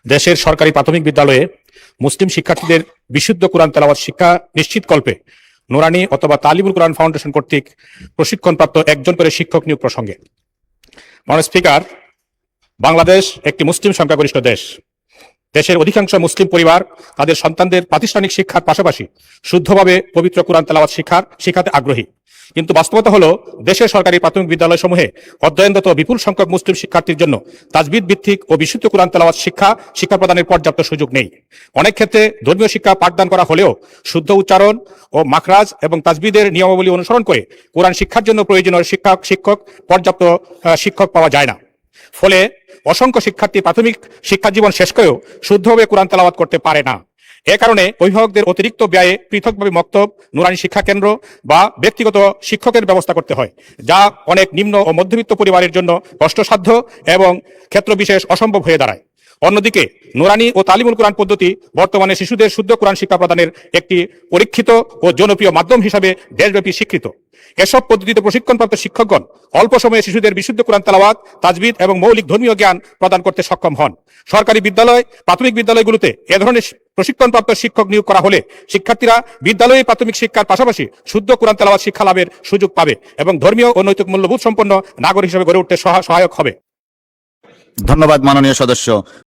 দেশের সরকারি প্রাথমিক বিদ্যালয়ে মুসলিম শিক্ষার্থীদের বিশুদ্ধ কোরআন তেলাওয়াত শিক্ষা নিশ্চিতকল্পে নুরানি অথবা তালিবুল কোরআন ফাউন্ডেশন কর্তৃক প্রশিক্ষণপ্রাপ্ত একজন করে শিক্ষক নিয়োগ প্রসঙ্গে। মাননীয় স্পিকার, বাংলাদেশ একটি মুসলিম সংখ্যাগরিষ্ঠ দেশ। দেশের অধিকাংশ মুসলিম পরিবার তাদের সন্তানদের প্রাতিষ্ঠানিক শিক্ষার পাশাপাশি শুদ্ধভাবে পবিত্র কোরআন তেলাওয়াত শিখাতে আগ্রহী। কিন্তু বাস্তবতা হলো, দেশের সরকারি প্রাথমিক বিদ্যালয়সমূহে অধ্যয়নরত বিপুল সংখ্যক মুসলিম শিক্ষার্থীর জন্য তাজবিদ ভিত্তিক ও বিশুদ্ধ কোরআন তেলাওয়াত শিক্ষা প্রদানের পর্যাপ্ত সুযোগ নেই। অনেক ক্ষেত্রে ধর্মীয় শিক্ষা পাঠদান করা হলেও শুদ্ধ উচ্চারণ ও মাখরাজ এবং তাজবিদের নিয়মাবলী অনুসরণ করে কোরআন শিক্ষার জন্য প্রয়োজনীয় পর্যাপ্ত শিক্ষক পাওয়া যায় না। ফলে অসংখ্য শিক্ষার্থী প্রাথমিক শিক্ষা জীবন শেষ করেও শুদ্ধভাবে কোরআন তেলাওয়াত করতে পারে না। এ কারণে অভিভাবকদের অতিরিক্ত ব্যয়ে পৃথকভাবে মক্তব, নুরানি শিক্ষা কেন্দ্র বা ব্যক্তিগত শিক্ষকের ব্যবস্থা করতে হয়, যা অনেক নিম্ন ও মধ্যবিত্ত পরিবারের জন্য কষ্টসাধ্য এবং ক্ষেত্রবিশেষ অসম্ভব হয়ে দাঁড়ায়। অন্যদিকে নুরানি ও তালিমুল কোরআন পদ্ধতি বর্তমানে শিশুদের শুদ্ধ কোরআন শিক্ষা প্রদানের একটি পরীক্ষিত ও জনপ্রিয় মাধ্যম হিসাবে দেশব্যাপী স্বীকৃত। এসব পদ্ধতিতে প্রশিক্ষণপ্রাপ্ত শিক্ষকগণ অল্প সময়ে শিশুদের বিশুদ্ধ কোরআন তেলাওয়াত, তাজবিদ এবং মৌলিক ধর্মীয় জ্ঞান প্রদান করতে সক্ষম হন। সরকারি বিদ্যালয়, প্রাথমিক বিদ্যালয়গুলোতে এ ধরনের প্রশিক্ষণপ্রাপ্ত শিক্ষক নিয়োগ করা হলে শিক্ষার্থীরা বিদ্যালয়ে প্রাথমিক শিক্ষার পাশাপাশি শুদ্ধ কোরআন তেলাওয়াত শিক্ষা লাভের সুযোগ পাবে এবং ধর্মীয় ও নৈতিক মূল্যবোধ সম্পন্ন নাগরিক হিসেবে গড়ে উঠতে সহায়ক হবে। ধন্যবাদ মাননীয় সদস্য।